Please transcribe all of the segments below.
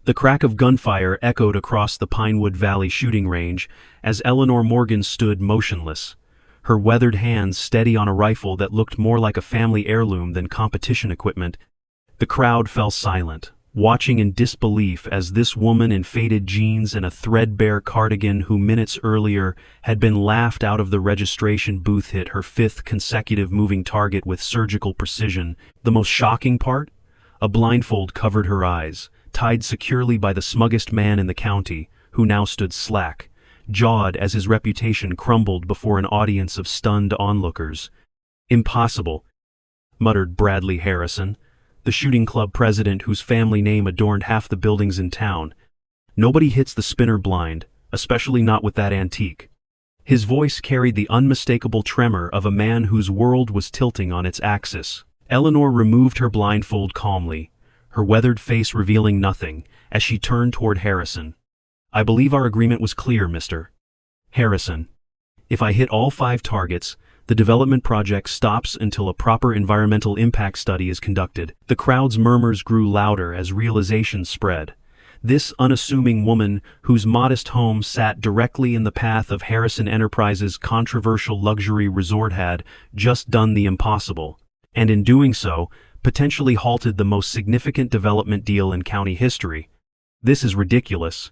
The crack of gunfire echoed across the Pinewood Valley shooting range as Eleanor Morgan stood motionless, her weathered hands steady on a rifle that looked more like a family heirloom than competition equipment. The crowd fell silent, watching in disbelief as this woman in faded jeans and a threadbare cardigan who minutes earlier had been laughed out of the registration booth hit her fifth consecutive moving target with surgical precision. The most shocking part? A blindfold covered her eyes, tied securely by the smuggest man in the county, who now stood slack, jawed as his reputation crumbled before an audience of stunned onlookers. "Impossible," muttered Bradley Harrison, the shooting club president whose family name adorned half the buildings in town. "Nobody hits the spinner blind, especially not with that antique." His voice carried the unmistakable tremor of a man whose world was tilting on its axis. Eleanor removed her blindfold calmly, her weathered face revealing nothing, as she turned toward Harrison. "I believe our agreement was clear, Mr. Harrison. If I hit all 5 targets, the development project stops until a proper environmental impact study is conducted." The crowd's murmurs grew louder as realization spread. This unassuming woman, whose modest home sat directly in the path of Harrison Enterprises' controversial luxury resort, had just done the impossible, and in doing so, potentially halted the most significant development deal in county history. "This is ridiculous,"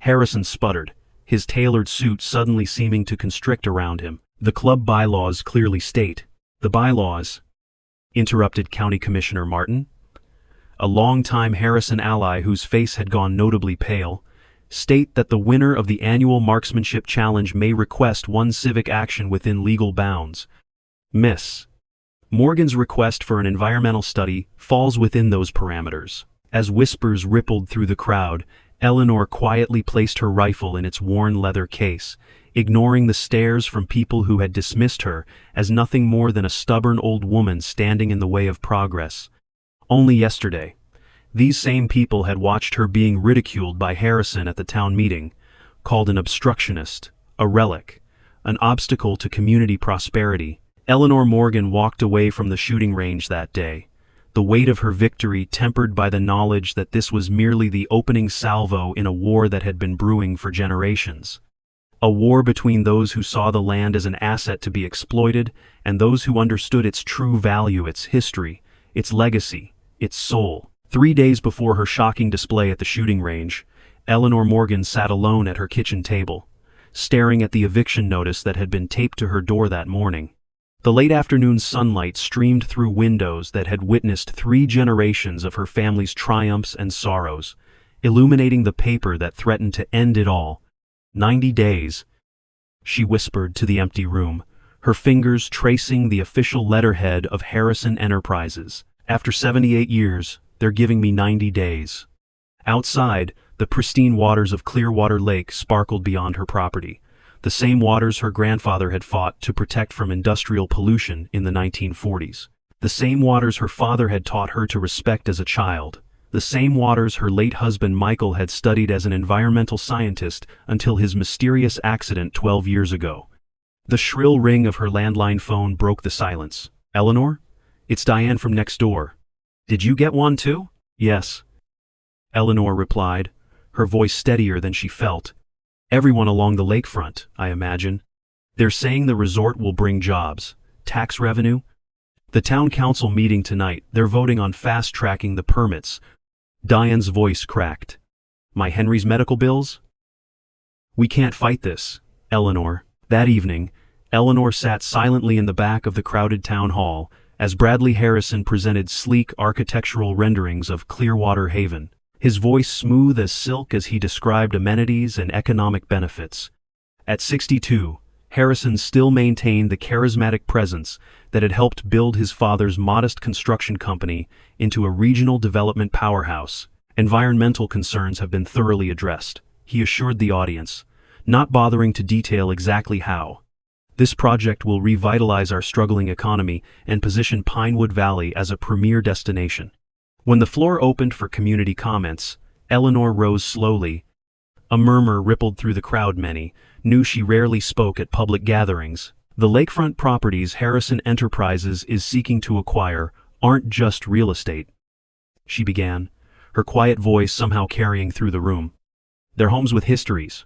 Harrison sputtered, his tailored suit suddenly seeming to constrict around him. "The club bylaws clearly state." "The bylaws?" interrupted County Commissioner Martin, a longtime Harrison ally whose face had gone notably pale, "state that the winner of the annual marksmanship challenge may request one civic action within legal bounds. Miss Morgan's request for an environmental study falls within those parameters." As whispers rippled through the crowd, Eleanor quietly placed her rifle in its worn leather case, ignoring the stares from people who had dismissed her as nothing more than a stubborn old woman standing in the way of progress. Only yesterday, these same people had watched her being ridiculed by Harrison at the town meeting, called an obstructionist, a relic, an obstacle to community prosperity. Eleanor Morgan walked away from the shooting range that day, the weight of her victory tempered by the knowledge that this was merely the opening salvo in a war that had been brewing for generations. A war between those who saw the land as an asset to be exploited and those who understood its true value, its history, its legacy, its soul. 3 days before her shocking display at the shooting range, Eleanor Morgan sat alone at her kitchen table, staring at the eviction notice that had been taped to her door that morning. The late afternoon sunlight streamed through windows that had witnessed 3 generations of her family's triumphs and sorrows, illuminating the paper that threatened to end it all. 90 days, she whispered to the empty room, her fingers tracing the official letterhead of Harrison Enterprises. "After 78 years, they're giving me 90 days. Outside, the pristine waters of Clearwater Lake sparkled beyond her property, the same waters her grandfather had fought to protect from industrial pollution in the 1940s. The same waters her father had taught her to respect as a child. The same waters her late husband Michael had studied as an environmental scientist until his mysterious accident 12 years ago. The shrill ring of her landline phone broke the silence. "Eleanor? It's Diane from next door. Did you get one too?" "Yes," Eleanor replied, her voice steadier than she felt. "Everyone along the lakefront, I imagine. They're saying the resort will bring jobs, tax revenue. The town council meeting tonight, they're voting on fast-tracking the permits." Diane's voice cracked. "My Henry's medical bills? We can't fight this, Eleanor." That evening, Eleanor sat silently in the back of the crowded town hall as Bradley Harrison presented sleek architectural renderings of Clearwater Haven, his voice smooth as silk as he described amenities and economic benefits. At 62, Harrison still maintained the charismatic presence that had helped build his father's modest construction company into a regional development powerhouse. "Environmental concerns have been thoroughly addressed," he assured the audience, not bothering to detail exactly how. "This project will revitalize our struggling economy and position Pinewood Valley as a premier destination." When the floor opened for community comments, Eleanor rose slowly. A murmur rippled through the crowd. Many knew she rarely spoke at public gatherings. "The lakefront properties Harrison Enterprises is seeking to acquire aren't just real estate," she began, her quiet voice somehow carrying through the room. "They're homes with histories.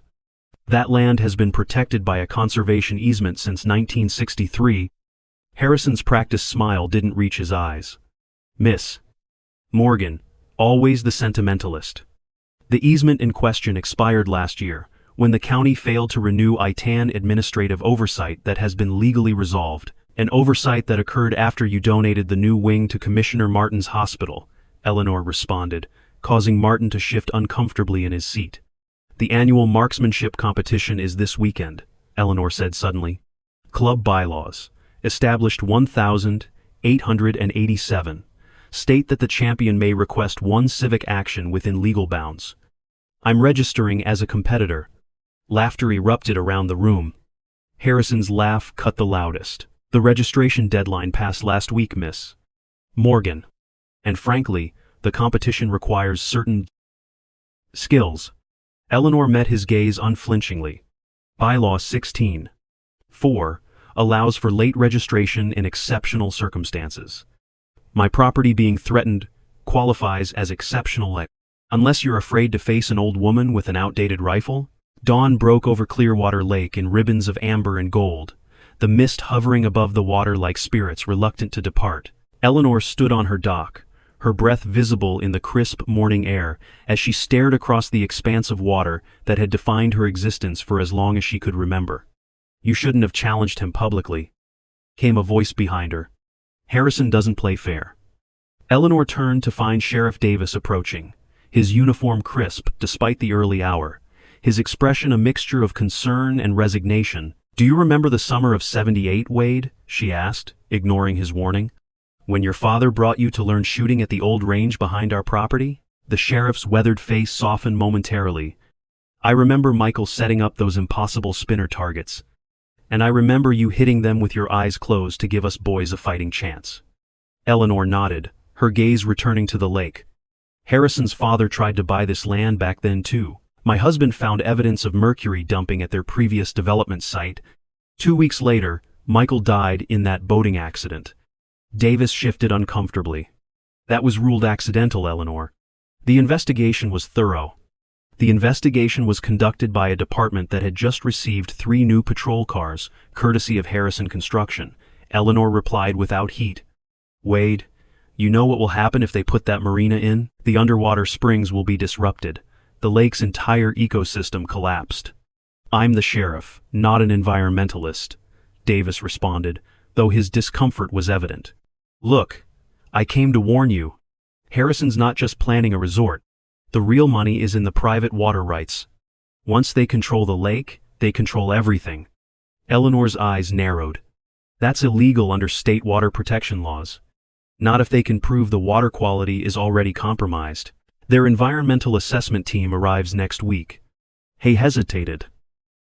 That land has been protected by a conservation easement since 1963. Harrison's practiced smile didn't reach his eyes. "Miss Morgan, always the sentimentalist. The easement in question expired last year, when the county failed to renew ITAN administrative oversight that has been legally resolved, an oversight that occurred after you donated the new wing to Commissioner Martin's hospital," Eleanor responded, causing Martin to shift uncomfortably in his seat. "The annual marksmanship competition is this weekend," Eleanor said suddenly. "Club bylaws, established 1887, state that the champion may request one civic action within legal bounds. I'm registering as a competitor." Laughter erupted around the room. Harrison's laugh cut the loudest. "The registration deadline passed last week, Miss Morgan. And frankly, the competition requires certain skills." Eleanor met his gaze unflinchingly. Bylaw 16(4) allows for late registration in exceptional circumstances. My property being threatened qualifies as exceptional, unless you're afraid to face an old woman with an outdated rifle. Dawn broke over Clearwater Lake in ribbons of amber and gold, the mist hovering above the water like spirits reluctant to depart. Eleanor stood on her dock, her breath visible in the crisp morning air as she stared across the expanse of water that had defined her existence for as long as she could remember. "You shouldn't have challenged him publicly," came a voice behind her. "Harrison doesn't play fair." Eleanor turned to find Sheriff Davis approaching, his uniform crisp despite the early hour, his expression a mixture of concern and resignation. "Do you remember the summer of '78, Wade?" she asked, ignoring his warning. "When your father brought you to learn shooting at the old range behind our property?" The sheriff's weathered face softened momentarily. "I remember Michael setting up those impossible spinner targets. And I remember you hitting them with your eyes closed to give us boys a fighting chance." Eleanor nodded, her gaze returning to the lake. "Harrison's father tried to buy this land back then too. My husband found evidence of mercury dumping at their previous development site. 2 weeks later, Michael died in that boating accident." Davis shifted uncomfortably. "That was ruled accidental, Eleanor. The investigation was thorough. The investigation was conducted by a department that had just received 3 new patrol cars, courtesy of Harrison Construction," Eleanor replied without heat. "Wade, you know what will happen if they put that marina in? The underwater springs will be disrupted. The lake's entire ecosystem collapsed." "I'm the sheriff, not an environmentalist," Davis responded, though his discomfort was evident. "Look, I came to warn you. Harrison's not just planning a resort. The real money is in the private water rights. Once they control the lake, they control everything." Eleanor's eyes narrowed. "That's illegal under state water protection laws. Not if they can prove the water quality is already compromised. Their environmental assessment team arrives next week." He hesitated.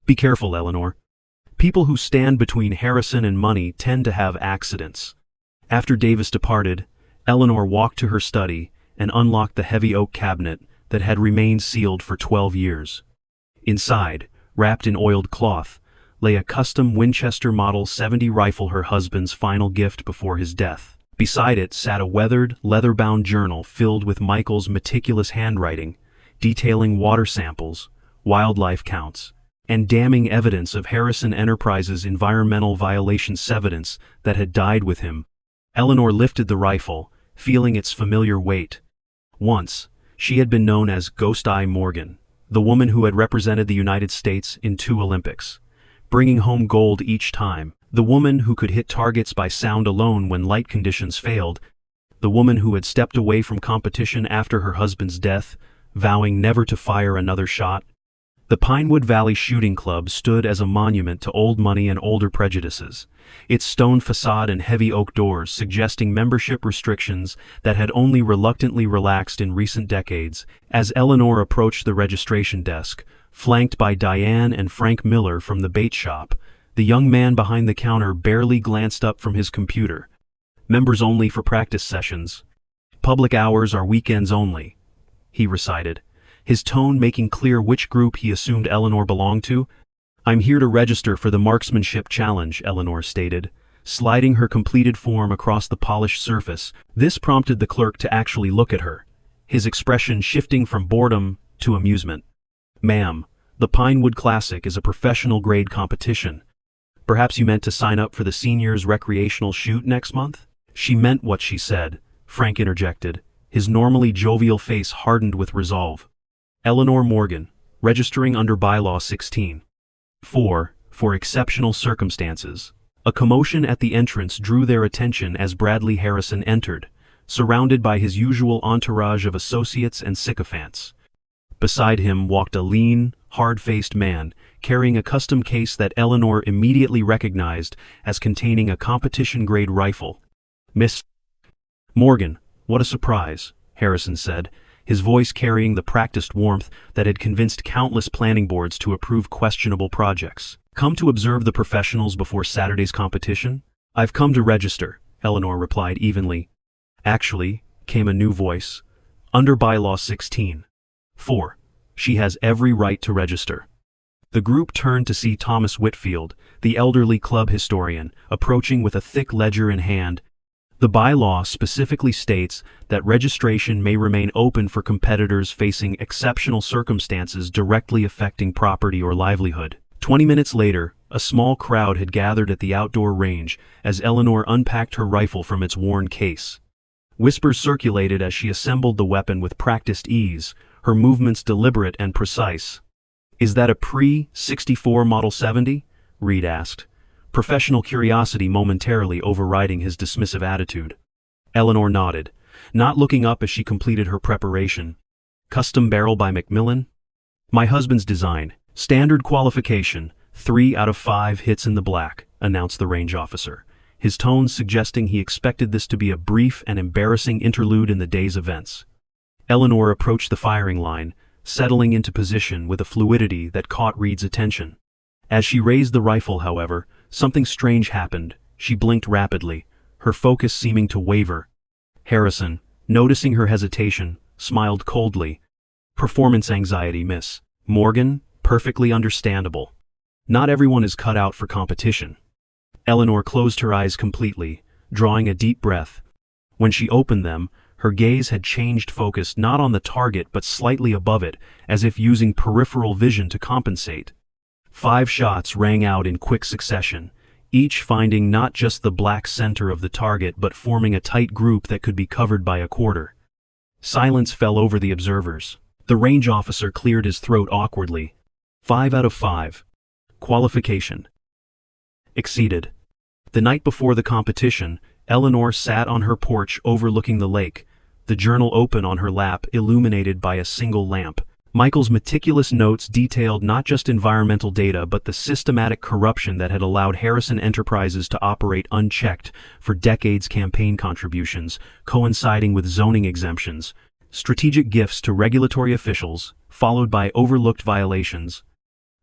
"Be careful, Eleanor. People who stand between Harrison and money tend to have accidents." After Davis departed, Eleanor walked to her study and unlocked the heavy oak cabinet that had remained sealed for 12 years. Inside, wrapped in oiled cloth, lay a custom Winchester Model 70 rifle, her husband's final gift before his death. Beside it sat a weathered, leather-bound journal filled with Michael's meticulous handwriting, detailing water samples, wildlife counts, and damning evidence of Harrison Enterprises' environmental violations, evidence that had died with him. Eleanor lifted the rifle, feeling its familiar weight. Once, she had been known as Ghost Eye Morgan, the woman who had represented the United States in 2 Olympics, bringing home gold each time. The woman who could hit targets by sound alone when light conditions failed. The woman who had stepped away from competition after her husband's death, vowing never to fire another shot. The Pinewood Valley Shooting Club stood as a monument to old money and older prejudices, its stone facade and heavy oak doors suggesting membership restrictions that had only reluctantly relaxed in recent decades. As Eleanor approached the registration desk, flanked by Diane and Frank Miller from the bait shop, the young man behind the counter barely glanced up from his computer. "Members only for practice sessions. Public hours are weekends only," he recited, his tone making clear which group he assumed Eleanor belonged to. "I'm here to register for the Marksmanship Challenge," Eleanor stated, sliding her completed form across the polished surface. This prompted the clerk to actually look at her, his expression shifting from boredom to amusement. "Ma'am, the Pinewood Classic is a professional-grade competition. Perhaps you meant to sign up for the seniors' recreational shoot next month?" "She meant what she said," Frank interjected, his normally jovial face hardened with resolve. "Eleanor Morgan, registering under Bylaw 16. 4. For exceptional circumstances." A commotion at the entrance drew their attention as Bradley Harrison entered, surrounded by his usual entourage of associates and sycophants. Beside him walked a lean, hard-faced man, carrying a custom case that Eleanor immediately recognized as containing a competition-grade rifle. "Miss Morgan, what a surprise," Harrison said, his voice carrying the practiced warmth that had convinced countless planning boards to approve questionable projects. "Come to observe the professionals before Saturday's competition?" "I've come to register," Eleanor replied evenly. "Actually," came a new voice, "under Bylaw 16. 4. She has every right to register." The group turned to see Thomas Whitfield, the elderly club historian, approaching with a thick ledger in hand. The bylaw specifically states that registration may remain open for competitors facing exceptional circumstances directly affecting property or livelihood. 20 minutes later, a small crowd had gathered at the outdoor range as Eleanor unpacked her rifle from its worn case. Whispers circulated as she assembled the weapon with practiced ease, her movements deliberate and precise. "Is that a pre-64 Model 70? Reed asked, professional curiosity momentarily overriding his dismissive attitude. Eleanor nodded, not looking up as she completed her preparation. "Custom barrel by Macmillan? My husband's design. Standard qualification, 3 out of 5 hits in the black," announced the range officer, his tone suggesting he expected this to be a brief and embarrassing interlude in the day's events. Eleanor approached the firing line, settling into position with a fluidity that caught Reed's attention. As she raised the rifle, however, something strange happened. She blinked rapidly, her focus seeming to waver. Harrison, noticing her hesitation, smiled coldly. "Performance anxiety, Miss Morgan, perfectly understandable. Not everyone is cut out for competition." Eleanor closed her eyes completely, drawing a deep breath. When she opened them, her gaze had changed focus not on the target but slightly above it, as if using peripheral vision to compensate. 5 shots rang out in quick succession, each finding not just the black center of the target but forming a tight group that could be covered by a quarter. Silence fell over the observers. The range officer cleared his throat awkwardly. 5 out of 5. Qualification exceeded. The night before the competition, Eleanor sat on her porch overlooking the lake, the journal open on her lap, illuminated by a single lamp. Michael's meticulous notes detailed not just environmental data but the systematic corruption that had allowed Harrison Enterprises to operate unchecked for decades, campaign contributions, coinciding with zoning exemptions, strategic gifts to regulatory officials, followed by overlooked violations.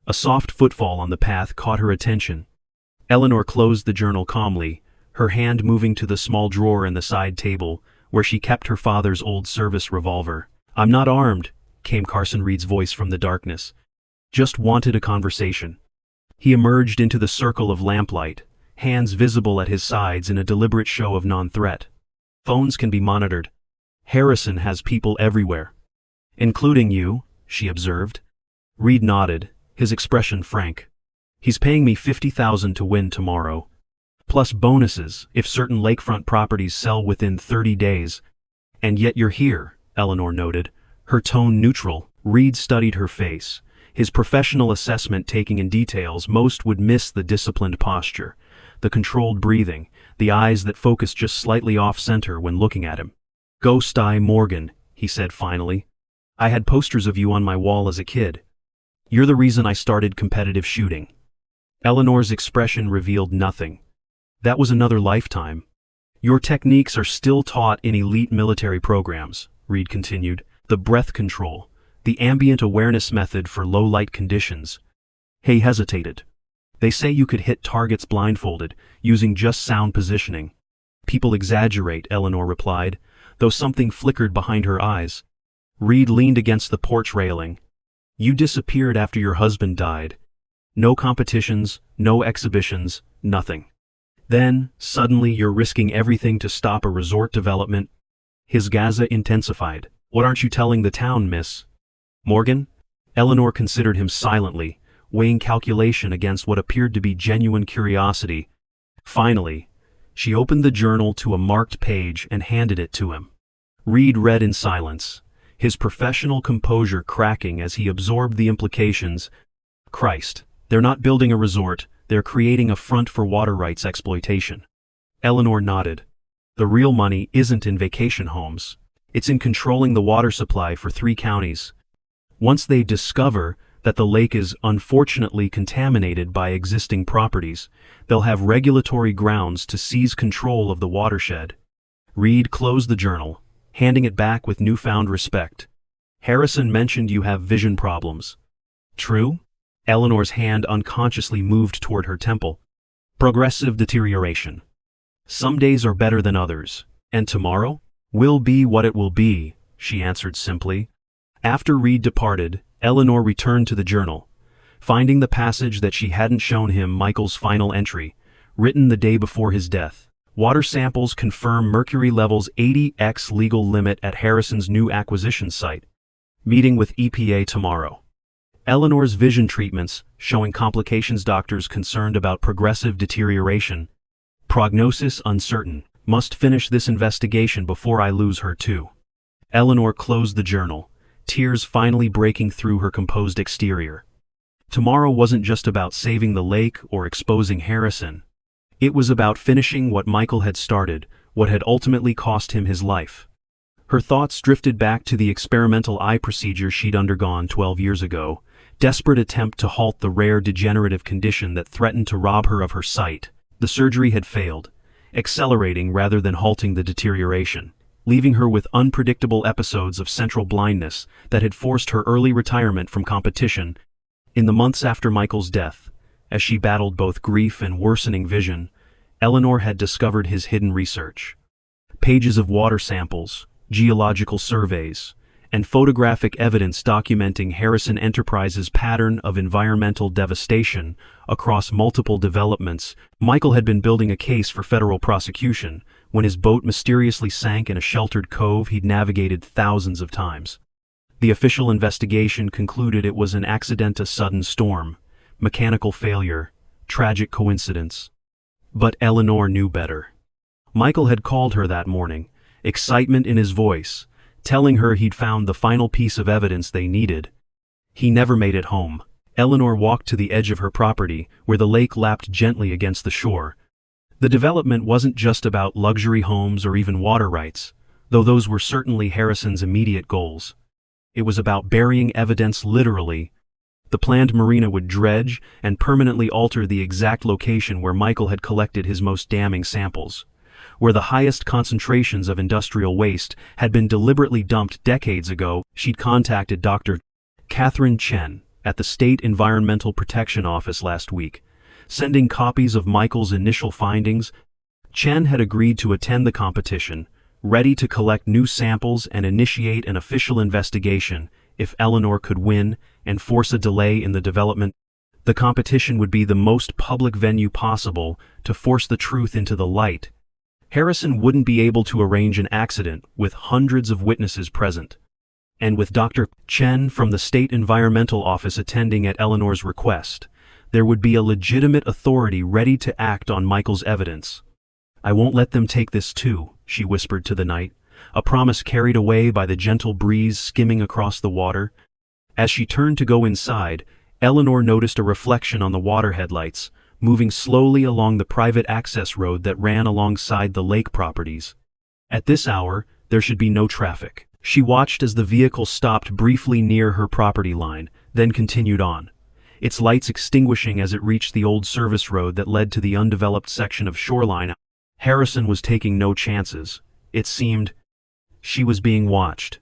A soft footfall on the path caught her attention. Eleanor closed the journal calmly, her hand moving to the small drawer in the side table, where she kept her father's old service revolver. "I'm not armed," came Carson Reed's voice from the darkness. "Just wanted a conversation." He emerged into the circle of lamplight, hands visible at his sides in a deliberate show of non-threat. "Phones can be monitored. Harrison has people everywhere." "Including you," she observed. Reed nodded, his expression frank. "He's paying me $50,000 to win tomorrow. Plus bonuses if certain lakefront properties sell within 30 days. And yet you're here," Eleanor noted, her tone neutral. Reed studied her face, his professional assessment taking in details most would miss: the disciplined posture, the controlled breathing, the eyes that focused just slightly off-center when looking at him. "Ghost Eye Morgan," he said finally. "I had posters of you on my wall as a kid. You're the reason I started competitive shooting." Eleanor's expression revealed nothing. "That was another lifetime. Your techniques are still taught in elite military programs," Reed continued. "The breath control, the ambient awareness method for low-light conditions." He hesitated. "They say you could hit targets blindfolded, using just sound positioning." "People exaggerate," Eleanor replied, though something flickered behind her eyes. Reed leaned against the porch railing. "You disappeared after your husband died. No competitions, no exhibitions, nothing. Then, suddenly you're risking everything to stop a resort development." His gaze intensified. What aren't you telling the town, Miss Morgan? Eleanor considered him silently, weighing calculation against what appeared to be genuine curiosity. Finally, she opened the journal to a marked page and handed it to him. Reed read in silence, his professional composure cracking as he absorbed the implications. Christ, they're not building a resort, they're creating a front for water rights exploitation. Eleanor nodded. The real money isn't in vacation homes. It's in controlling the water supply for 3 counties. Once they discover that the lake is unfortunately contaminated by existing properties, they'll have regulatory grounds to seize control of the watershed. Reed closed the journal, handing it back with newfound respect. Harrison mentioned you have vision problems. True? Eleanor's hand unconsciously moved toward her temple. Progressive deterioration. Some days are better than others, and tomorrow will be what it will be, she answered simply. After Reed departed, Eleanor returned to the journal, finding the passage that she hadn't shown him, Michael's final entry, written the day before his death. Water samples confirm mercury levels 80x legal limit at Harrison's new acquisition site. Meeting with EPA tomorrow. Eleanor's vision treatments showing complications, doctors concerned about progressive deterioration. Prognosis uncertain. Must finish this investigation before I lose her too. Eleanor closed the journal, tears finally breaking through her composed exterior. Tomorrow wasn't just about saving the lake or exposing Harrison. It was about finishing what Michael had started, what had ultimately cost him his life. Her thoughts drifted back to the experimental eye procedure she'd undergone 12 years ago, desperate attempt to halt the rare degenerative condition that threatened to rob her of her sight. The surgery had failed, accelerating rather than halting the deterioration, leaving her with unpredictable episodes of central blindness that had forced her early retirement from competition. In the months after Michael's death, as she battled both grief and worsening vision, Eleanor had discovered his hidden research. Pages of water samples, geological surveys, and photographic evidence documenting Harrison Enterprises' pattern of environmental devastation across multiple developments. Michael had been building a case for federal prosecution when his boat mysteriously sank in a sheltered cove he'd navigated thousands of times. The official investigation concluded it was an accident, a sudden storm, mechanical failure, tragic coincidence. But Eleanor knew better. Michael had called her that morning, excitement in his voice, telling her he'd found the final piece of evidence they needed. He never made it home. Eleanor walked to the edge of her property, where the lake lapped gently against the shore. The development wasn't just about luxury homes or even water rights, though those were certainly Harrison's immediate goals. It was about burying evidence literally. The planned marina would dredge and permanently alter the exact location where Michael had collected his most damning samples, where the highest concentrations of industrial waste had been deliberately dumped decades ago. She'd contacted Dr. Catherine Chen at the State Environmental Protection Office last week, sending copies of Michael's initial findings. Chen had agreed to attend the competition, ready to collect new samples and initiate an official investigation if Eleanor could win and force a delay in the development. The competition would be the most public venue possible to force the truth into the light. Harrison wouldn't be able to arrange an accident with hundreds of witnesses present. And with Dr. Chen from the State Environmental Office attending at Eleanor's request, there would be a legitimate authority ready to act on Michael's evidence. I won't let them take this too, she whispered to the night, a promise carried away by the gentle breeze skimming across the water. As she turned to go inside, Eleanor noticed a reflection on the water headlights, moving slowly along the private access road that ran alongside the lake properties. At this hour, there should be no traffic. She watched as the vehicle stopped briefly near her property line, then continued on, its lights extinguishing as it reached the old service road that led to the undeveloped section of shoreline. Harrison was taking no chances. It seemed she was being watched.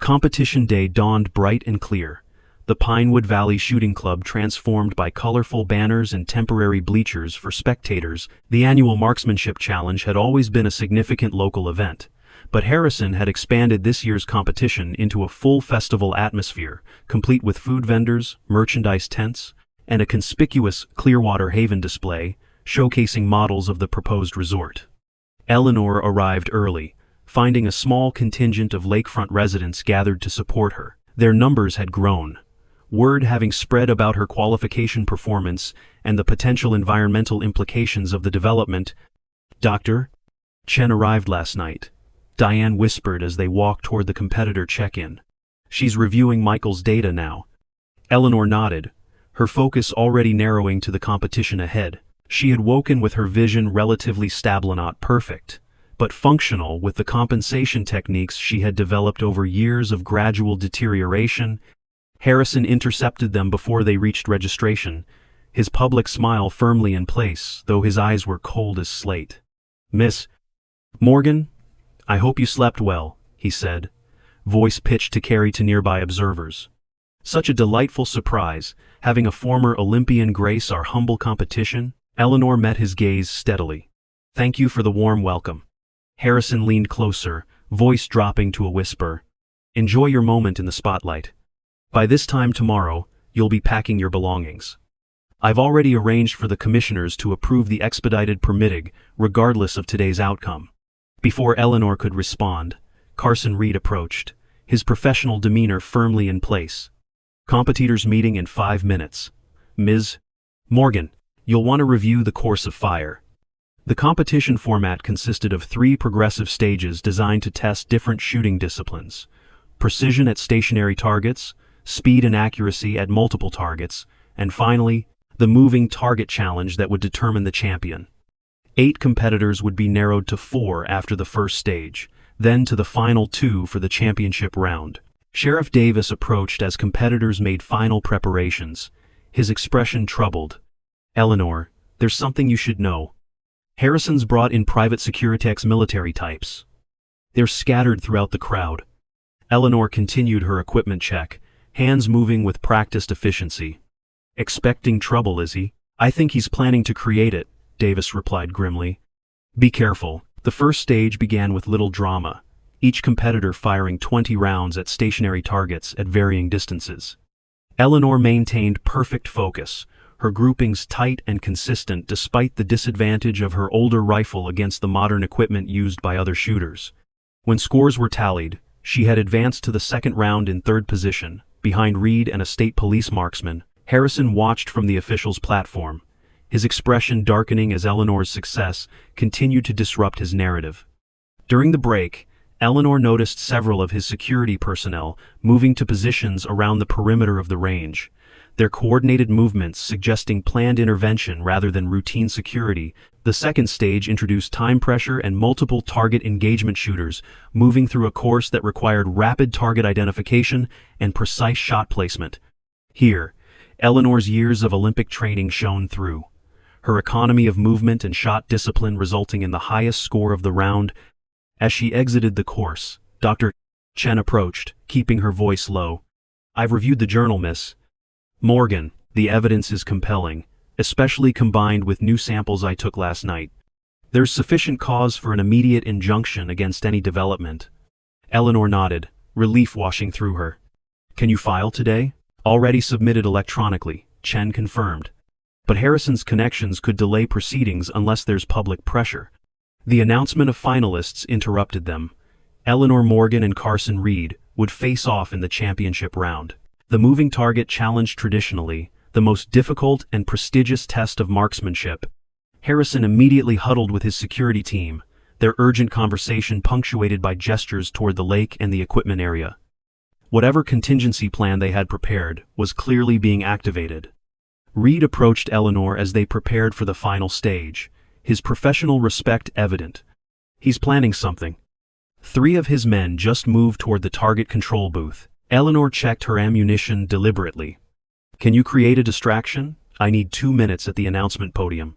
Competition day dawned bright and clear. The Pinewood Valley Shooting Club transformed by colorful banners and temporary bleachers for spectators. The annual Marksmanship Challenge had always been a significant local event, but Harrison had expanded this year's competition into a full festival atmosphere, complete with food vendors, merchandise tents, and a conspicuous Clearwater Haven display, showcasing models of the proposed resort. Eleanor arrived early, finding a small contingent of lakefront residents gathered to support her. Their numbers had grown, word having spread about her qualification performance and the potential environmental implications of the development. "Doctor, Chen arrived last night," Diane whispered as they walked toward the competitor check-in. "She's reviewing Michael's data now." Eleanor nodded, her focus already narrowing to the competition ahead. She had woken with her vision relatively stable, not perfect, but functional with the compensation techniques she had developed over years of gradual deterioration. Harrison intercepted them before they reached registration, his public smile firmly in place, though his eyes were cold as slate. "Miss Morgan, I hope you slept well," he said, voice pitched to carry to nearby observers. Such a delightful surprise, having a former Olympian grace our humble competition. Eleanor met his gaze steadily. "Thank you for the warm welcome." Harrison leaned closer, voice dropping to a whisper. "Enjoy your moment in the spotlight. By this time tomorrow, you'll be packing your belongings. I've already arranged for the commissioners to approve the expedited permitting, regardless of today's outcome." Before Eleanor could respond, Carson Reed approached, his professional demeanor firmly in place. "Competitors meeting in 5 minutes. Ms. Morgan, you'll want to review the course of fire." The competition format consisted of 3 progressive stages designed to test different shooting disciplines: precision at stationary targets, speed and accuracy at multiple targets, and finally, the moving target challenge that would determine the champion. 8 competitors would be narrowed to 4 after the first stage, then to the final 2 for the championship round. Sheriff Davis approached as competitors made final preparations, his expression troubled. "Eleanor, there's something you should know. Harrison's brought in private Securitex military types. They're scattered throughout the crowd." Eleanor continued her equipment check, hands moving with practiced efficiency. "Expecting trouble, is he?" "I think he's planning to create it," Davis replied grimly. "Be careful." The first stage began with little drama, each competitor firing 20 rounds at stationary targets at varying distances. Eleanor maintained perfect focus, her groupings tight and consistent despite the disadvantage of her older rifle against the modern equipment used by other shooters. When scores were tallied, she had advanced to the second round in 3rd position, behind Reed and a state police marksman. Harrison watched from the official's platform, his expression darkening as Eleanor's success continued to disrupt his narrative. During the break, Eleanor noticed several of his security personnel moving to positions around the perimeter of the range, their coordinated movements suggesting planned intervention rather than routine security. The second stage introduced time pressure and multiple target engagement shooters moving through a course that required rapid target identification and precise shot placement. Here, Eleanor's years of Olympic training shone through, her economy of movement and shot discipline resulting in the highest score of the round. As she exited the course, Dr. Chen approached, keeping her voice low. "I've reviewed the journal, Miss Morgan. The evidence is compelling, especially combined with new samples I took last night. There's sufficient cause for an immediate injunction against any development." Eleanor nodded, relief washing through her. "Can you file today?" "Already submitted electronically," Chen confirmed. "But Harrison's connections could delay proceedings unless there's public pressure." The announcement of finalists interrupted them. Eleanor Morgan and Carson Reed would face off in the championship round. The moving target challenge, traditionally the most difficult and prestigious test of marksmanship. Harrison immediately huddled with his security team, their urgent conversation punctuated by gestures toward the lake and the equipment area. Whatever contingency plan they had prepared was clearly being activated. Reed approached Eleanor as they prepared for the final stage, his professional respect evident. "He's planning something." 3 of his men just moved toward the target control booth. Eleanor checked her ammunition deliberately. "Can you create a distraction? I need 2 minutes at the announcement podium."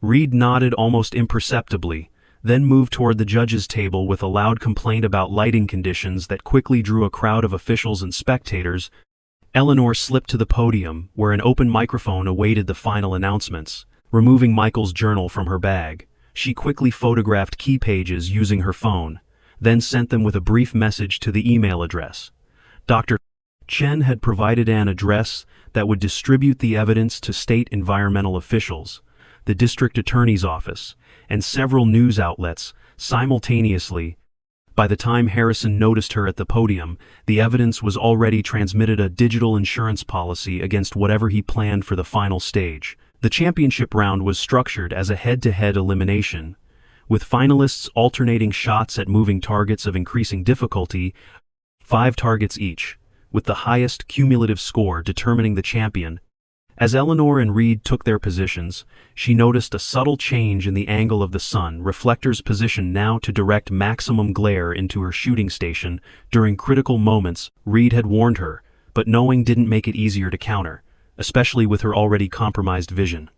Reed nodded almost imperceptibly, then moved toward the judges' table with a loud complaint about lighting conditions that quickly drew a crowd of officials and spectators. Eleanor slipped to the podium, where an open microphone awaited the final announcements. Removing Michael's journal from her bag, she quickly photographed key pages using her phone, then sent them with a brief message to the email address. Dr. Chen had provided an address that would distribute the evidence to state environmental officials, the district attorney's office, and several news outlets simultaneously. By the time Harrison noticed her at the podium, the evidence was already transmitted a digital insurance policy against whatever he planned for the final stage. The championship round was structured as a head-to-head elimination, with finalists alternating shots at moving targets of increasing difficulty, 5 targets each, with the highest cumulative score determining the champion. As Eleanor and Reed took their positions, she noticed a subtle change in the angle of the sun reflector's position now to direct maximum glare into her shooting station during critical moments. Reed had warned her, but knowing didn't make it easier to counter, especially with her already compromised vision.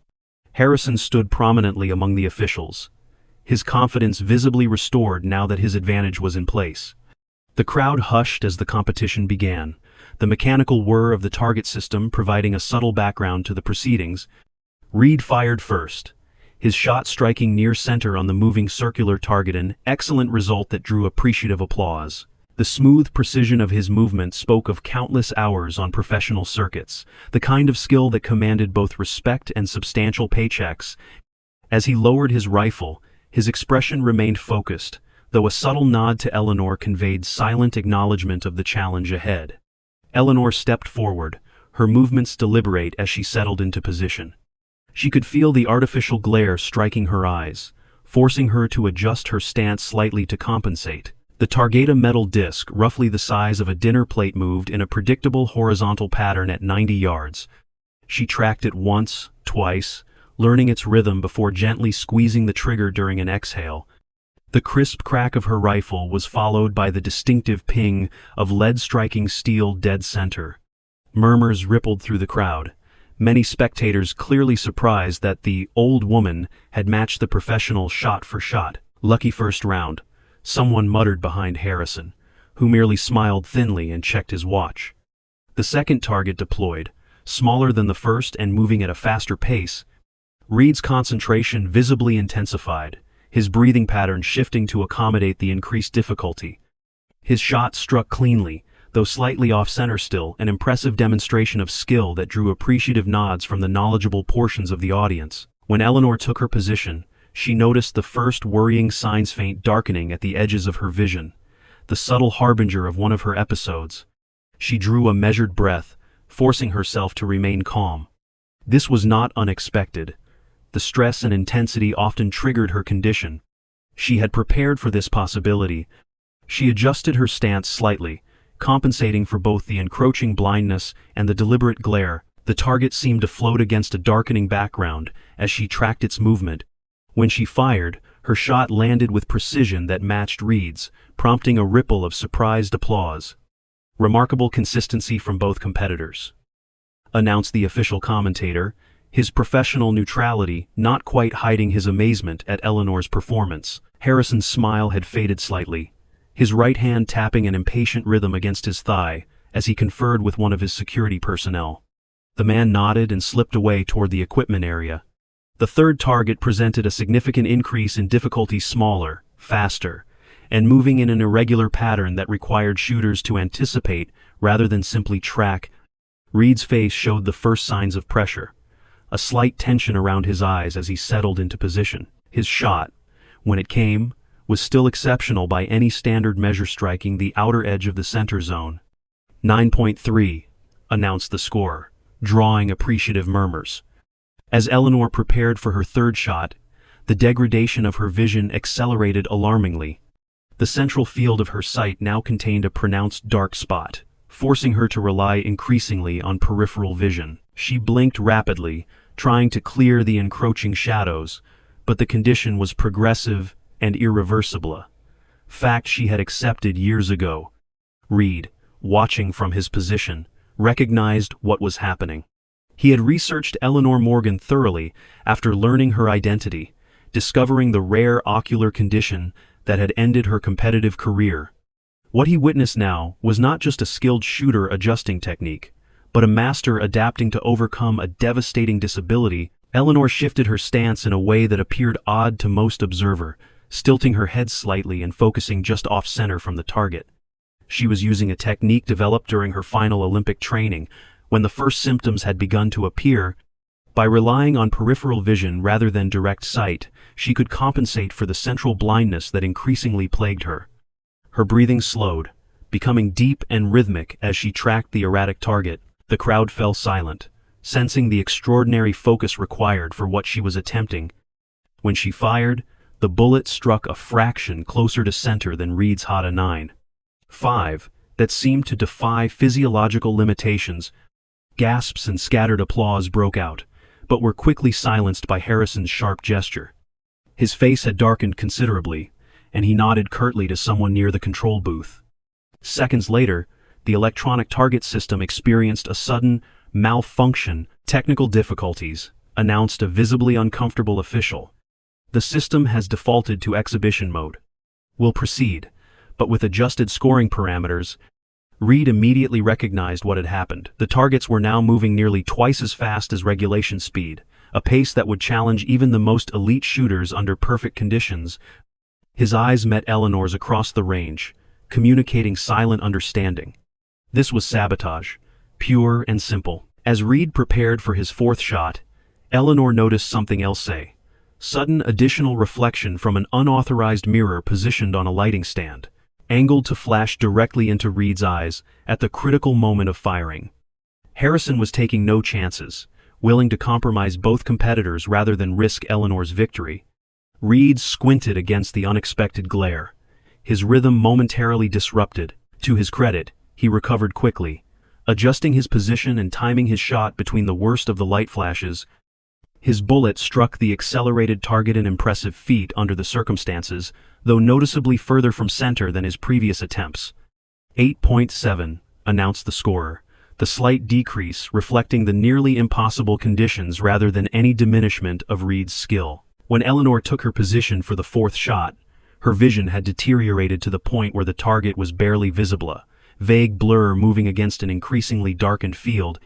Harrison stood prominently among the officials, his confidence visibly restored now that his advantage was in place. The crowd hushed as the competition began, the mechanical whir of the target system providing a subtle background to the proceedings. Reed fired first, his shot striking near center on the moving circular target, an excellent result that drew appreciative applause. The smooth precision of his movement spoke of countless hours on professional circuits, the kind of skill that commanded both respect and substantial paychecks. As he lowered his rifle, his expression remained focused, though a subtle nod to Eleanor conveyed silent acknowledgement of the challenge ahead. Eleanor stepped forward, her movements deliberate as she settled into position. She could feel the artificial glare striking her eyes, forcing her to adjust her stance slightly to compensate. The Targeta metal disc, roughly the size of a dinner plate, moved in a predictable horizontal pattern at 90 yards. She tracked it once, twice, learning its rhythm before gently squeezing the trigger during an exhale. The crisp crack of her rifle was followed by the distinctive ping of lead striking steel dead center. Murmurs rippled through the crowd, many spectators clearly surprised that the old woman had matched the professional shot for shot. Lucky first round, someone muttered behind Harrison, who merely smiled thinly and checked his watch. The second target deployed, smaller than the first and moving at a faster pace. Reed's concentration visibly intensified, his breathing pattern shifting to accommodate the increased difficulty. His shot struck cleanly, though slightly off-center still, an impressive demonstration of skill that drew appreciative nods from the knowledgeable portions of the audience. When Eleanor took her position, she noticed the first worrying signs faint darkening at the edges of her vision, the subtle harbinger of one of her episodes. She drew a measured breath, forcing herself to remain calm. This was not unexpected. The stress and intensity often triggered her condition. She had prepared for this possibility. She adjusted her stance slightly, compensating for both the encroaching blindness and the deliberate glare. The target seemed to float against a darkening background as she tracked its movement. When she fired, her shot landed with precision that matched Reed's, prompting a ripple of surprised applause. Remarkable consistency from both competitors, announced the official commentator, his professional neutrality not quite hiding his amazement at Eleanor's performance. Harrison's smile had faded slightly, his right hand tapping an impatient rhythm against his thigh as he conferred with one of his security personnel. The man nodded and slipped away toward the equipment area. The third target presented a significant increase in difficulty, smaller, faster, and moving in an irregular pattern that required shooters to anticipate rather than simply track. Reed's face showed the first signs of pressure, a slight tension around his eyes as he settled into position. His shot, when it came, was still exceptional by any standard measure, striking the outer edge of the center zone. 9.3, announced the scorer, drawing appreciative murmurs. As Eleanor prepared for her third shot, the degradation of her vision accelerated alarmingly. The central field of her sight now contained a pronounced dark spot, forcing her to rely increasingly on peripheral vision. She blinked rapidly, trying to clear the encroaching shadows, but the condition was progressive and irreversible, fact she had accepted years ago. Reed, watching from his position, recognized what was happening. He had researched Eleanor Morgan thoroughly after learning her identity, discovering the rare ocular condition that had ended her competitive career. What he witnessed now was not just a skilled shooter adjusting technique, but a master adapting to overcome a devastating disability. Eleanor shifted her stance in a way that appeared odd to most observers, stilting her head slightly and focusing just off-center from the target. She was using a technique developed during her final Olympic training, when the first symptoms had begun to appear. By relying on peripheral vision rather than direct sight, she could compensate for the central blindness that increasingly plagued her. Her breathing slowed, becoming deep and rhythmic as she tracked the erratic target. The crowd fell silent, sensing the extraordinary focus required for what she was attempting. When she fired, the bullet struck a fraction closer to center than Reed's Hata-9.5 that seemed to defy physiological limitations. Gasps and scattered applause broke out, but were quickly silenced by Harrison's sharp gesture. His face had darkened considerably, and he nodded curtly to someone near the control booth. Seconds later, the electronic target system experienced a sudden malfunction. Technical difficulties, announced a visibly uncomfortable official. The system has defaulted to exhibition mode. Will proceed, but with adjusted scoring parameters. Reed immediately recognized what had happened. The targets were now moving nearly twice as fast as regulation speed, a pace that would challenge even the most elite shooters under perfect conditions. His eyes met Eleanor's across the range, communicating silent understanding. This was sabotage, pure and simple. As Reed prepared for his fourth shot, Eleanor noticed something else. Sudden additional reflection from an unauthorized mirror positioned on a lighting stand, angled to flash directly into Reed's eyes at the critical moment of firing. Harrison was taking no chances, willing to compromise both competitors rather than risk Eleanor's victory. Reed squinted against the unexpected glare, his rhythm momentarily disrupted. To his credit, he recovered quickly, adjusting his position and timing his shot between the worst of the light flashes. His bullet struck the accelerated target in impressive feat under the circumstances, though noticeably further from center than his previous attempts. 8.7, announced the scorer, the slight decrease reflecting the nearly impossible conditions rather than any diminishment of Reed's skill. When Eleanor took her position for the fourth shot, her vision had deteriorated to the point where the target was barely visible, a vague blur moving against an increasingly darkened field.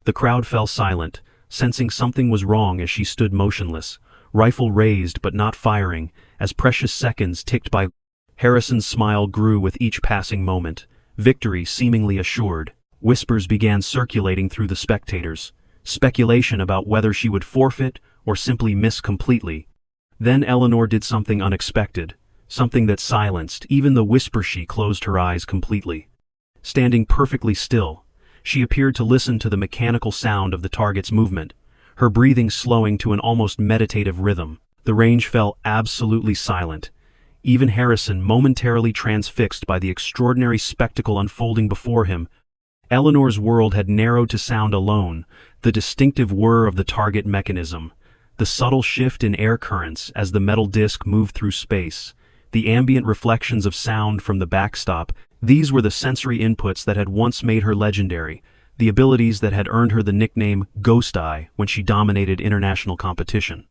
The crowd fell silent, sensing something was wrong as she stood motionless, rifle raised but not firing, as precious seconds ticked by. Harrison's smile grew with each passing moment, victory seemingly assured. Whispers began circulating through the spectators, speculation about whether she would forfeit or simply miss completely. Then Eleanor did something unexpected, something that silenced even the whisper. She closed her eyes completely. Standing perfectly still, she appeared to listen to the mechanical sound of the target's movement, her breathing slowing to an almost meditative rhythm. The range fell absolutely silent, even Harrison momentarily transfixed by the extraordinary spectacle unfolding before him. Eleanor's world had narrowed to sound alone, the distinctive whir of the target mechanism, the subtle shift in air currents as the metal disc moved through space, the ambient reflections of sound from the backstop. These were the sensory inputs that had once made her legendary, the abilities that had earned her the nickname Ghost Eye when she dominated international competition.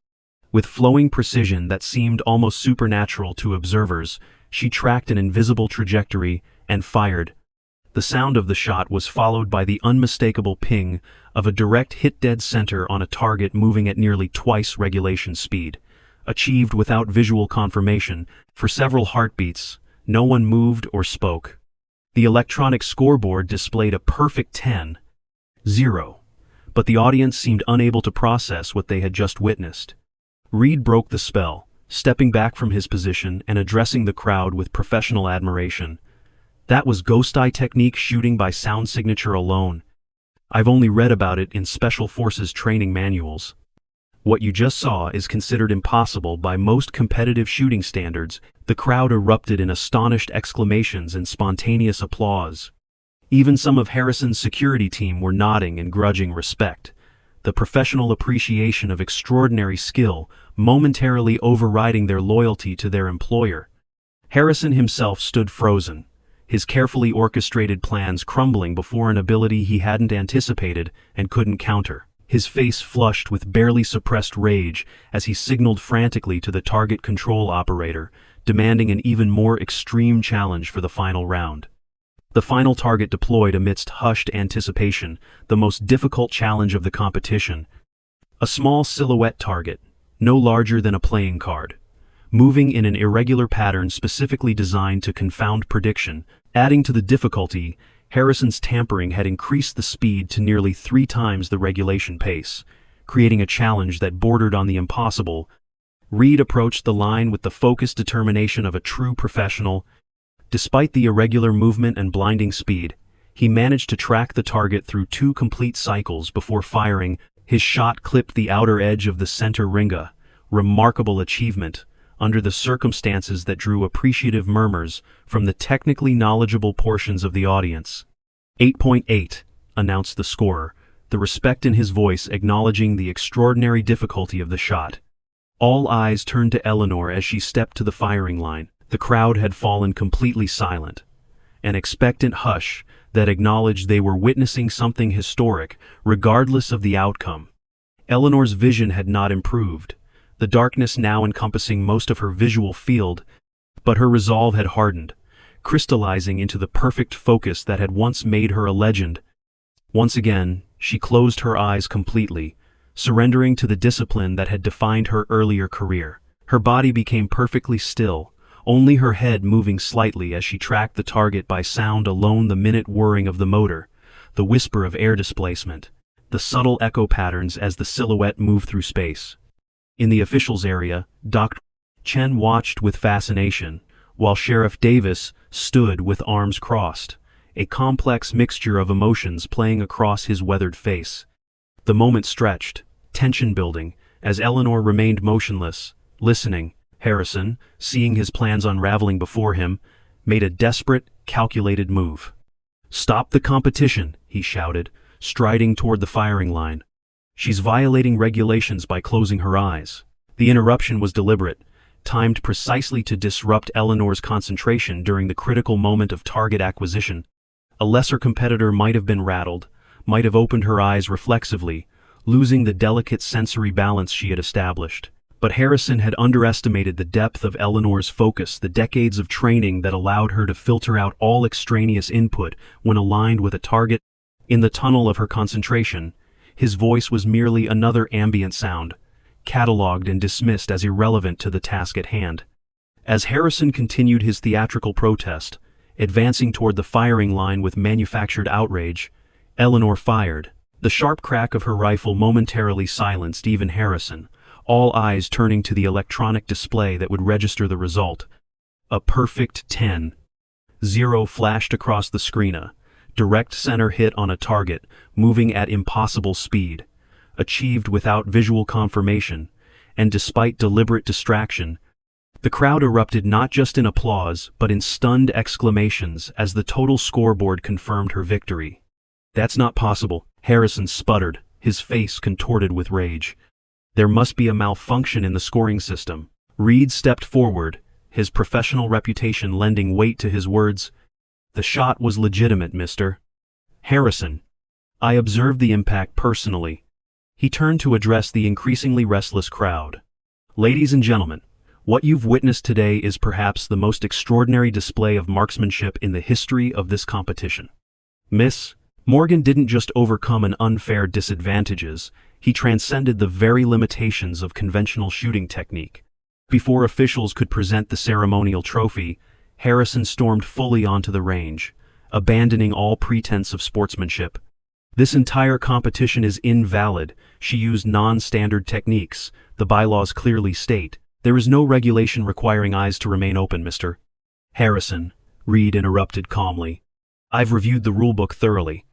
With flowing precision that seemed almost supernatural to observers, she tracked an invisible trajectory and fired. The sound of the shot was followed by the unmistakable ping of a direct hit dead center on a target moving at nearly twice regulation speed, achieved without visual confirmation. For several heartbeats, no one moved or spoke. The electronic scoreboard displayed a perfect 10-0, but the audience seemed unable to process what they had just witnessed. Reed broke the spell, stepping back from his position and addressing the crowd with professional admiration. That was Ghost Eye technique shooting by sound signature alone. I've only read about it in Special Forces training manuals. What you just saw is considered impossible by most competitive shooting standards. The crowd erupted in astonished exclamations and spontaneous applause. Even some of Harrison's security team were nodding in grudging respect, the professional appreciation of extraordinary skill momentarily overriding their loyalty to their employer. Harrison himself stood frozen, his carefully orchestrated plans crumbling before an ability he hadn't anticipated and couldn't counter. His face flushed with barely suppressed rage as he signaled frantically to the target control operator, demanding an even more extreme challenge for the final round. The final target deployed amidst hushed anticipation, the most difficult challenge of the competition. A small silhouette target, no larger than a playing card, moving in an irregular pattern specifically designed to confound prediction. Adding to the difficulty, Harrison's tampering had increased the speed to nearly 3 times the regulation pace, creating a challenge that bordered on the impossible. Reed approached the line with the focused determination of a true professional. Despite the irregular movement and blinding speed, he managed to track the target through 2 complete cycles before firing. His shot clipped the outer edge of the center ringa. Remarkable achievement, under the circumstances that drew appreciative murmurs from the technically knowledgeable portions of the audience. 8.8, announced the scorer, the respect in his voice acknowledging the extraordinary difficulty of the shot. All eyes turned to Eleanor as she stepped to the firing line. The crowd had fallen completely silent. An expectant hush that acknowledged they were witnessing something historic, regardless of the outcome. Eleanor's vision had not improved, the darkness now encompassing most of her visual field, but her resolve had hardened, crystallizing into the perfect focus that had once made her a legend. Once again, she closed her eyes completely, surrendering to the discipline that had defined her earlier career. Her body became perfectly still, only her head moving slightly as she tracked the target by sound alone, the minute whirring of the motor, the whisper of air displacement, the subtle echo patterns as the silhouette moved through space. In the officials' area, Dr. Chen watched with fascination, while Sheriff Davis stood with arms crossed, a complex mixture of emotions playing across his weathered face. The moment stretched, tension building, as Eleanor remained motionless, listening. Harrison, seeing his plans unraveling before him, made a desperate, calculated move. "Stop the competition," he shouted, striding toward the firing line. "She's violating regulations by closing her eyes." The interruption was deliberate, timed precisely to disrupt Eleanor's concentration during the critical moment of target acquisition. A lesser competitor might have been rattled, might have opened her eyes reflexively, losing the delicate sensory balance she had established. But Harrison had underestimated the depth of Eleanor's focus, the decades of training that allowed her to filter out all extraneous input when aligned with a target. In the tunnel of her concentration, his voice was merely another ambient sound, catalogued and dismissed as irrelevant to the task at hand. As Harrison continued his theatrical protest, advancing toward the firing line with manufactured outrage, Eleanor fired. The sharp crack of her rifle momentarily silenced even Harrison, all eyes turning to the electronic display that would register the result. A perfect 10-0 flashed across the screen, a direct center hit on a target, moving at impossible speed, achieved without visual confirmation, and despite deliberate distraction. The crowd erupted not just in applause, but in stunned exclamations as the total scoreboard confirmed her victory. "That's not possible," Harrison sputtered, his face contorted with rage. "There must be a malfunction in the scoring system." Reed stepped forward, his professional reputation lending weight to his words. "The shot was legitimate, Mr. Harrison. I observed the impact personally." He turned to address the increasingly restless crowd. "Ladies and gentlemen, what you've witnessed today is perhaps the most extraordinary display of marksmanship in the history of this competition. Miss Morgan didn't just overcome an unfair disadvantages, he transcended the very limitations of conventional shooting technique. Before officials could present the ceremonial trophy, Harrison stormed fully onto the range, abandoning all pretense of sportsmanship. "This entire competition is invalid. She used non-standard techniques, the bylaws clearly state. There is no regulation requiring eyes to remain open, Mr. Harrison," Reed interrupted calmly. "I've reviewed the rulebook thoroughly.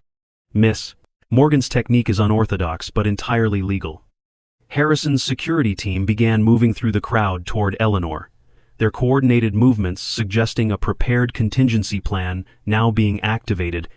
Miss Morgan's technique is unorthodox but entirely legal." Harrison's security team began moving through the crowd toward Eleanor, their coordinated movements suggesting a prepared contingency plan now being activated,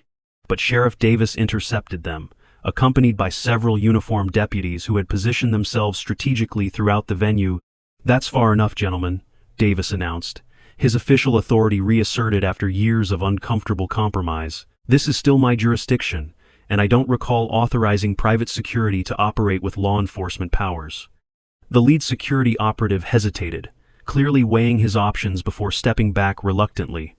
but Sheriff Davis intercepted them, accompanied by several uniformed deputies who had positioned themselves strategically throughout the venue. "That's far enough, gentlemen," Davis announced, his official authority reasserted after years of uncomfortable compromise. "This is still my jurisdiction, and I don't recall authorizing private security to operate with law enforcement powers." The lead security operative hesitated, clearly weighing his options before stepping back reluctantly.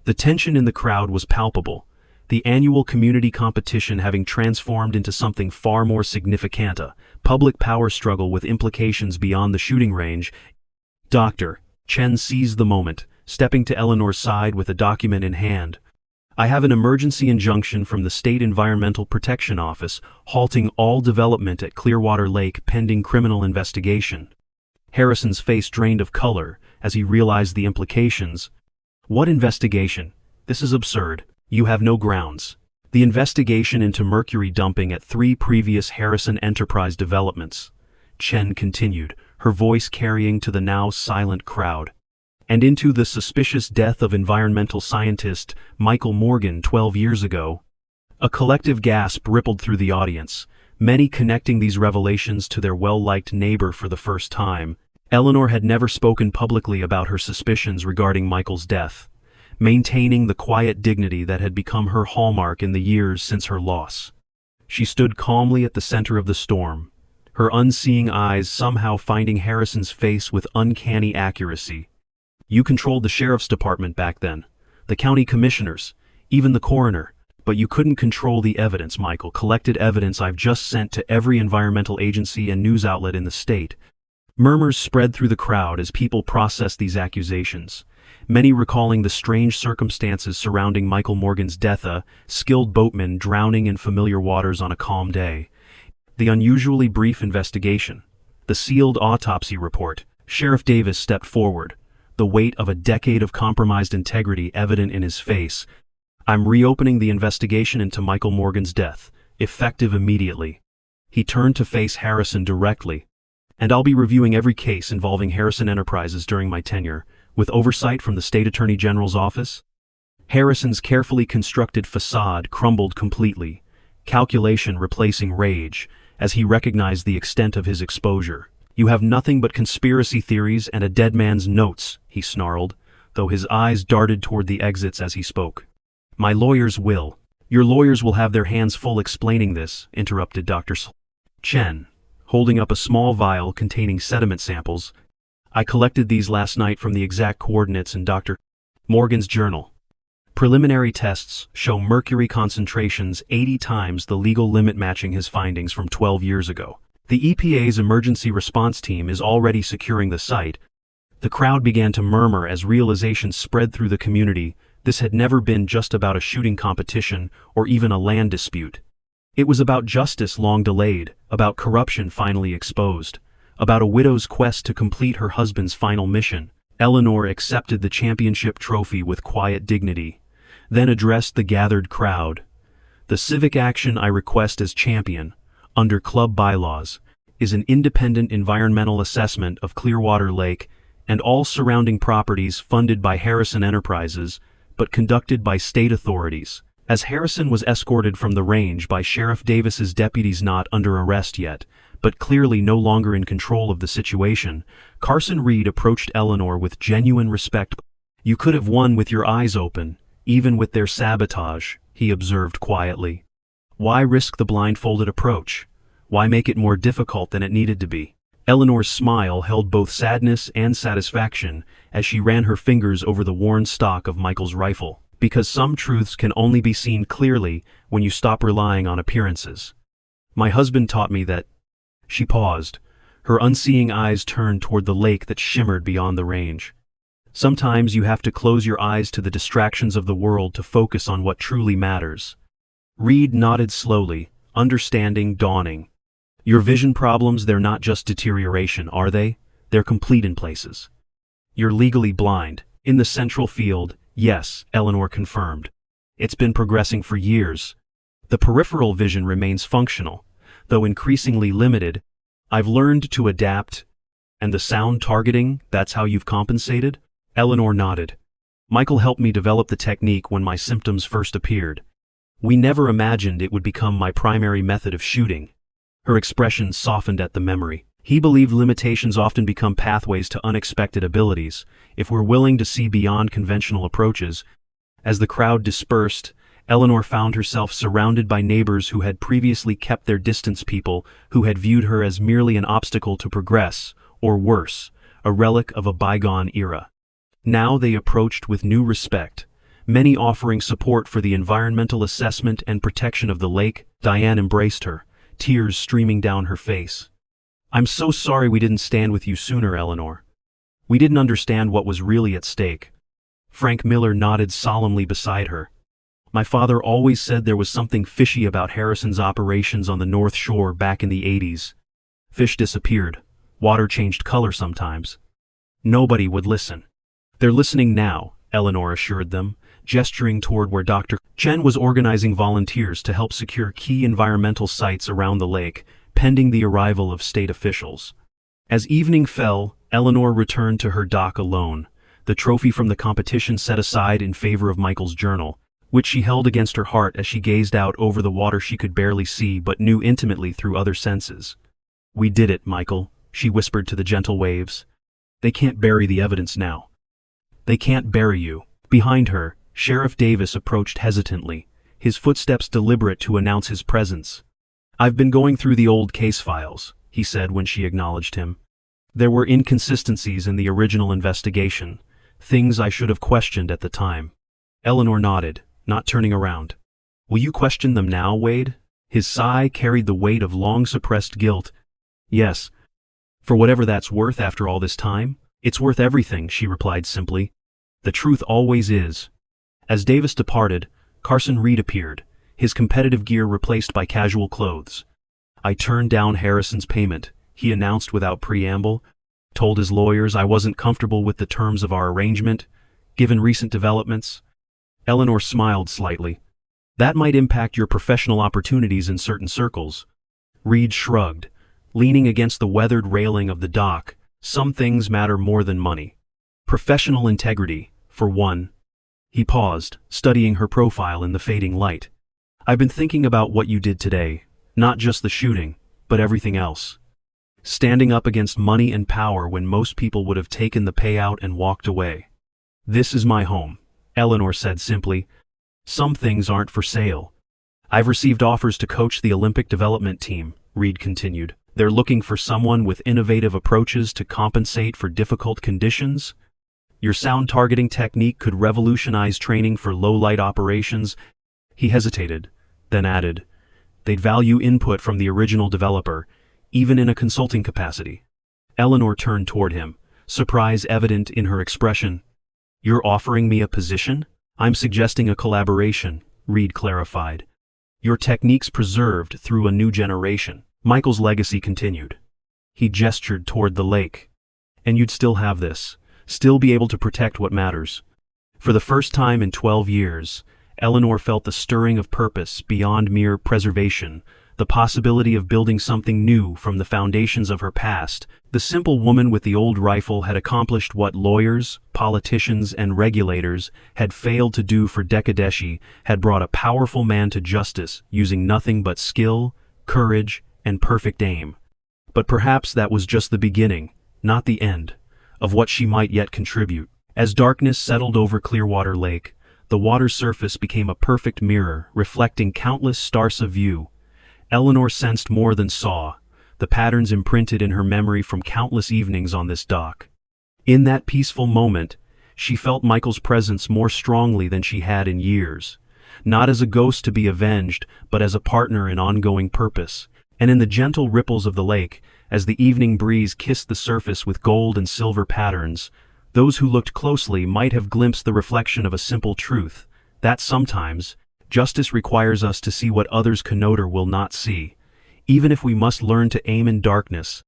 The tension in the crowd was palpable, the annual community competition having transformed into something far more significant, a public power struggle with implications beyond the shooting range. Dr. Chen seized the moment, stepping to Eleanor's side with a document in hand. "I have an emergency injunction from the State Environmental Protection Office halting all development at Clearwater Lake pending criminal investigation." Harrison's face drained of color as he realized the implications. What investigation? This is absurd. You have no grounds. The investigation into mercury dumping at 3 previous Harrison Enterprise developments, Chen continued, her voice carrying to the now silent crowd, and into the suspicious death of environmental scientist Michael Morgan 12 years ago. A collective gasp rippled through the audience, many connecting these revelations to their well-liked neighbor for the first time. Eleanor had never spoken publicly about her suspicions regarding Michael's death, maintaining the quiet dignity that had become her hallmark in the years since her loss. She stood calmly at the center of the storm, her unseeing eyes somehow finding Harrison's face with uncanny accuracy. You controlled the sheriff's department back then, the county commissioners, even the coroner, but you couldn't control the evidence, Michael. Collected evidence I've just sent to every environmental agency and news outlet in the state. Murmurs spread through the crowd as people processed these accusations, many recalling the strange circumstances surrounding Michael Morgan's death, a skilled boatman drowning in familiar waters on a calm day, the unusually brief investigation, the sealed autopsy report. Sheriff Davis stepped forward, the weight of a decade of compromised integrity evident in his face. I'm reopening the investigation into Michael Morgan's death, effective immediately. He turned to face Harrison directly. And I'll be reviewing every case involving Harrison Enterprises during my tenure, with oversight from the State Attorney General's office. Harrison's carefully constructed facade crumbled completely, calculation replacing rage, as he recognized the extent of his exposure. You have nothing but conspiracy theories and a dead man's notes, he snarled, though his eyes darted toward the exits as he spoke. My lawyers will. Your lawyers will have their hands full explaining this, interrupted Dr. Chen, holding up a small vial containing sediment samples. I collected these last night from the exact coordinates in Dr. Morgan's journal. Preliminary tests show mercury concentrations 80 times the legal limit, matching his findings from 12 years ago. The EPA's emergency response team is already securing the site. The crowd began to murmur as realization spread through the community. This had never been just about a shooting competition or even a land dispute. It was about justice long delayed, about corruption finally exposed, about a widow's quest to complete her husband's final mission. Eleanor accepted the championship trophy with quiet dignity, then addressed the gathered crowd. The civic action I request as champion, under club bylaws, is an independent environmental assessment of Clearwater Lake and all surrounding properties funded by Harrison Enterprises, but conducted by state authorities. As Harrison was escorted from the range by Sheriff Davis's deputies, not under arrest yet, but clearly no longer in control of the situation, Carson Reed approached Eleanor with genuine respect. You could have won with your eyes open, even with their sabotage, he observed quietly. Why risk the blindfolded approach? Why make it more difficult than it needed to be? Eleanor's smile held both sadness and satisfaction as she ran her fingers over the worn stock of Michael's rifle. Because some truths can only be seen clearly when you stop relying on appearances. My husband taught me that. She paused, her unseeing eyes turned toward the lake that shimmered beyond the range. Sometimes you have to close your eyes to the distractions of the world to focus on what truly matters. Reed nodded slowly, understanding dawning. Your vision problems, they're not just deterioration, are they? They're complete in places. You're legally blind. In the central field, yes, Eleanor confirmed. It's been progressing for years. The peripheral vision remains functional, though increasingly limited. I've learned to adapt. And the sound targeting, that's how you've compensated? Eleanor nodded. Michael helped me develop the technique when my symptoms first appeared. We never imagined it would become my primary method of shooting. Her expression softened at the memory. He believed limitations often become pathways to unexpected abilities, if we're willing to see beyond conventional approaches. As the crowd dispersed, Eleanor found herself surrounded by neighbors who had previously kept their distance, people who had viewed her as merely an obstacle to progress, or worse, a relic of a bygone era. Now they approached with new respect, many offering support for the environmental assessment and protection of the lake. Diane embraced her, tears streaming down her face. I'm so sorry we didn't stand with you sooner, Eleanor. We didn't understand what was really at stake. Frank Miller nodded solemnly beside her. My father always said there was something fishy about Harrison's operations on the North Shore back in the 80s. Fish disappeared. Water changed color sometimes. Nobody would listen. They're listening now, Eleanor assured them, gesturing toward where Dr. Chen was organizing volunteers to help secure key environmental sites around the lake, pending the arrival of state officials. As evening fell, Eleanor returned to her dock alone, the trophy from the competition set aside in favor of Michael's journal, which she held against her heart as she gazed out over the water she could barely see but knew intimately through other senses. "We did it, Michael," she whispered to the gentle waves. "They can't bury the evidence now. They can't bury you." Behind her, Sheriff Davis approached hesitantly, his footsteps deliberate to announce his presence. "I've been going through the old case files," he said when she acknowledged him. "There were inconsistencies in the original investigation, things I should have questioned at the time." Eleanor nodded, not turning around. "Will you question them now, Wade?" His sigh carried the weight of long-suppressed guilt. "Yes. For whatever that's worth after all this time, it's worth everything," she replied simply. "The truth always is." As Davis departed, Carson Reed appeared, his competitive gear replaced by casual clothes. "I turned down Harrison's payment," he announced without preamble. "Told his lawyers I wasn't comfortable with the terms of our arrangement, given recent developments." Eleanor smiled slightly. "That might impact your professional opportunities in certain circles." Reed shrugged, leaning against the weathered railing of the dock. "Some things matter more than money. Professional integrity, for one." He paused, studying her profile in the fading light. "I've been thinking about what you did today, not just the shooting, but everything else. Standing up against money and power when most people would have taken the payout and walked away." "This is my home," Eleanor said simply. "Some things aren't for sale." "I've received offers to coach the Olympic development team," Reed continued. "They're looking for someone with innovative approaches to compensate for difficult conditions. Your sound targeting technique could revolutionize training for low-light operations." He hesitated, then added, "They'd value input from the original developer, even in a consulting capacity." Eleanor turned toward him, surprise evident in her expression. "You're offering me a position?" "I'm suggesting a collaboration," Reed clarified. "Your techniques preserved through a new generation." Michael's legacy continued. He gestured toward the lake. "And you'd still have this. Still be able to protect what matters." For the first time in 12 years, Eleanor felt the stirring of purpose beyond mere preservation, the possibility of building something new from the foundations of her past. The simple woman with the old rifle had accomplished what lawyers, politicians, and regulators had failed to do for decades, had brought a powerful man to justice using nothing but skill, courage, and perfect aim. But perhaps that was just the beginning, not the end, of what she might yet contribute. As darkness settled over Clearwater Lake, the water's surface became a perfect mirror, reflecting countless stars of view. Eleanor sensed more than saw, the patterns imprinted in her memory from countless evenings on this dock. In that peaceful moment, she felt Michael's presence more strongly than she had in years, not as a ghost to be avenged, but as a partner in ongoing purpose. And in the gentle ripples of the lake, as the evening breeze kissed the surface with gold and silver patterns, those who looked closely might have glimpsed the reflection of a simple truth, that sometimes, justice requires us to see what others connote or will not see, even if we must learn to aim in darkness.